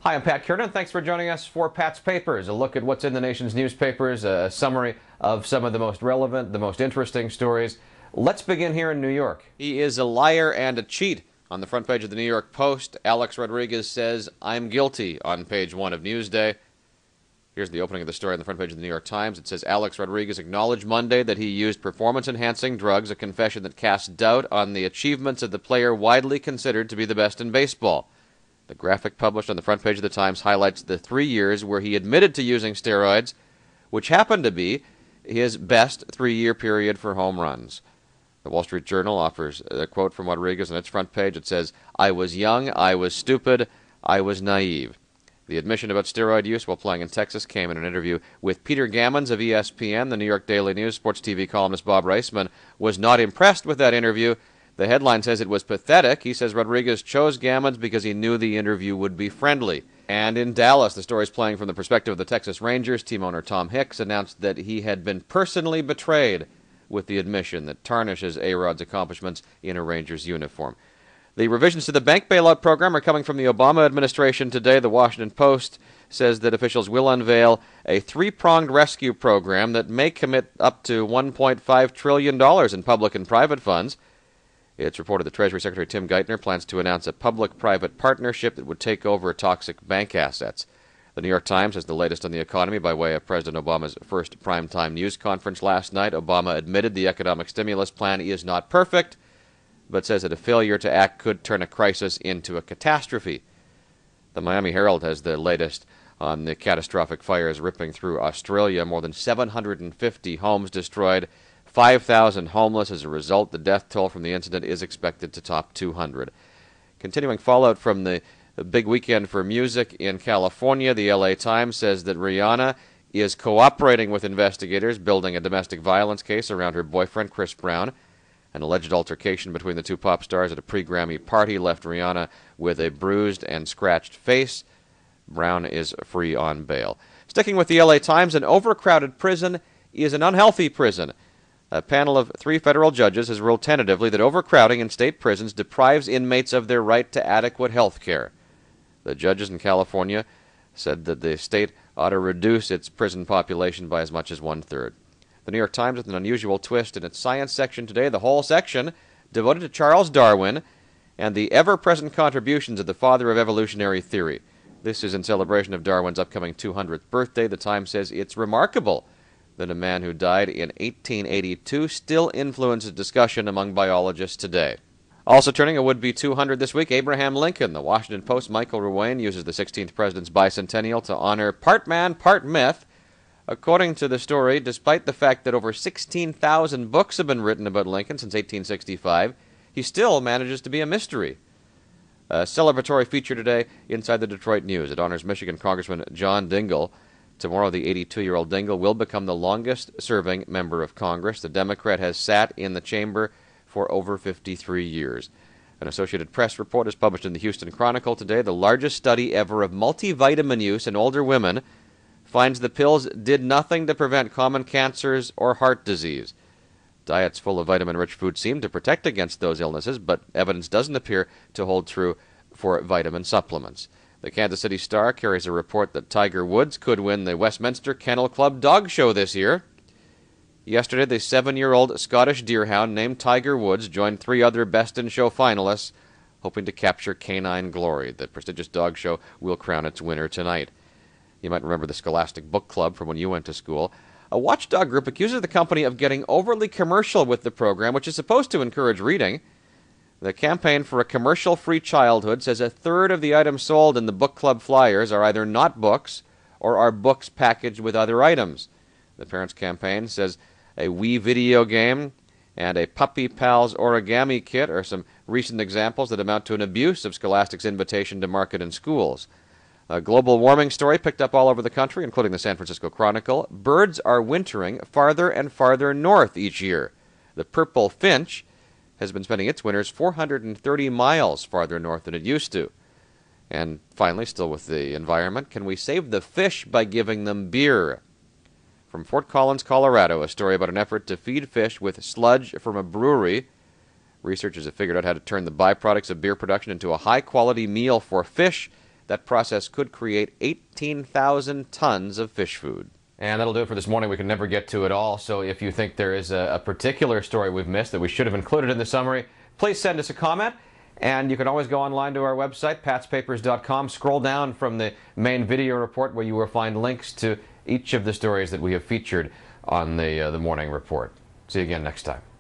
Hi, I'm Pat Kiernan. Thanks for joining us for Pat's Papers, a look at what's in the nation's newspapers, a summary of some of the most relevant, the most interesting stories. Let's begin here in New York. He is a liar and a cheat. On the front page of the New York Post, Alex Rodriguez says, "I'm guilty," on page 1 of Newsday. Here's the opening of the story on the front page of the New York Times. It says, Alex Rodriguez acknowledged Monday that he used performance-enhancing drugs, a confession that casts doubt on the achievements of the player widely considered to be the best in baseball. The graphic published on the front page of the Times highlights the 3 years where he admitted to using steroids, which happened to be his best 3-year period for home runs. The Wall Street Journal offers a quote from Rodriguez on its front page. It says, "I was young, I was stupid, I was naive." The admission about steroid use while playing in Texas came in an interview with Peter Gammons of ESPN. The New York Daily News sports TV columnist Bob Reisman was not impressed with that interview. The headline says it was pathetic. He says Rodriguez chose Gammons because he knew the interview would be friendly. And in Dallas, the story is playing from the perspective of the Texas Rangers. Team owner Tom Hicks announced that he had been personally betrayed with the admission that tarnishes A-Rod's accomplishments in a Rangers uniform. The revisions to the bank bailout program are coming from the Obama administration today. The Washington Post says that officials will unveil a 3-pronged rescue program that may commit up to $1.5 trillion in public and private funds. It's reported that Treasury Secretary Tim Geithner plans to announce a public-private partnership that would take over toxic bank assets. The New York Times has the latest on the economy by way of President Obama's first primetime news conference last night. Obama admitted the economic stimulus plan is not perfect, but says that a failure to act could turn a crisis into a catastrophe. The Miami Herald has the latest on the catastrophic fires ripping through Australia. More than 750 homes destroyed, 5,000 homeless as a result. The death toll from the incident is expected to top 200. Continuing fallout from the big weekend for music in California, the LA Times says that Rihanna is cooperating with investigators, building a domestic violence case around her boyfriend, Chris Brown. An alleged altercation between the two pop stars at a pre-Grammy party left Rihanna with a bruised and scratched face. Brown is free on bail. Sticking with the LA Times, an overcrowded prison is an unhealthy prison. A panel of 3 federal judges has ruled tentatively that overcrowding in state prisons deprives inmates of their right to adequate health care. The judges in California said that the state ought to reduce its prison population by as much as 1/3. The New York Times with an unusual twist in its science section today, the whole section devoted to Charles Darwin and the ever-present contributions of the father of evolutionary theory. This is in celebration of Darwin's upcoming 200th birthday. The Times says it's remarkable that a man who died in 1882 still influences discussion among biologists today. Also turning a would-be 200 this week, Abraham Lincoln. The Washington Post, Michael Ruane, uses the 16th president's bicentennial to honor part man, part myth. According to the story, despite the fact that over 16,000 books have been written about Lincoln since 1865, he still manages to be a mystery. A celebratory feature today inside the Detroit News. It honors Michigan Congressman John Dingell. Tomorrow, the 82-year-old Dingell will become the longest-serving member of Congress. The Democrat has sat in the chamber for over 53 years. An Associated Press report is published in the Houston Chronicle today. The largest study ever of multivitamin use in older women finds the pills did nothing to prevent common cancers or heart disease. Diets full of vitamin-rich food seem to protect against those illnesses, but evidence doesn't appear to hold true for vitamin supplements. The Kansas City Star carries a report that Tiger Woods could win the Westminster Kennel Club Dog Show this year. Yesterday, the 7-year-old Scottish deerhound named Tiger Woods joined 3 other best-in-show finalists, hoping to capture canine glory. The prestigious dog show will crown its winner tonight. You might remember the Scholastic Book Club from when you went to school. A watchdog group accuses the company of getting overly commercial with the program, which is supposed to encourage reading. The Campaign for a Commercial-Free Childhood says 1/3 of the items sold in the book club flyers are either not books or are books packaged with other items. The Parents' Campaign says a Wii video game and a Puppy Pals origami kit are some recent examples that amount to an abuse of Scholastic's invitation to market in schools. A global warming story picked up all over the country, including the San Francisco Chronicle. Birds are wintering farther and farther north each year. The purple finch has been spending its winters 430 miles farther north than it used to. And finally, still with the environment, can we save the fish by giving them beer? From Fort Collins, Colorado, a story about an effort to feed fish with sludge from a brewery. Researchers have figured out how to turn the byproducts of beer production into a high-quality meal for fish That process could create 18,000 tons of fish food. And that'll do it for this morning. We can never get to it all, so if you think there is a particular story we've missed that we should have included in the summary, please send us a comment. And you can always go online to our website, patspapers.com. Scroll down from the main video report where you will find links to each of the stories that we have featured on the morning report. See you again next time.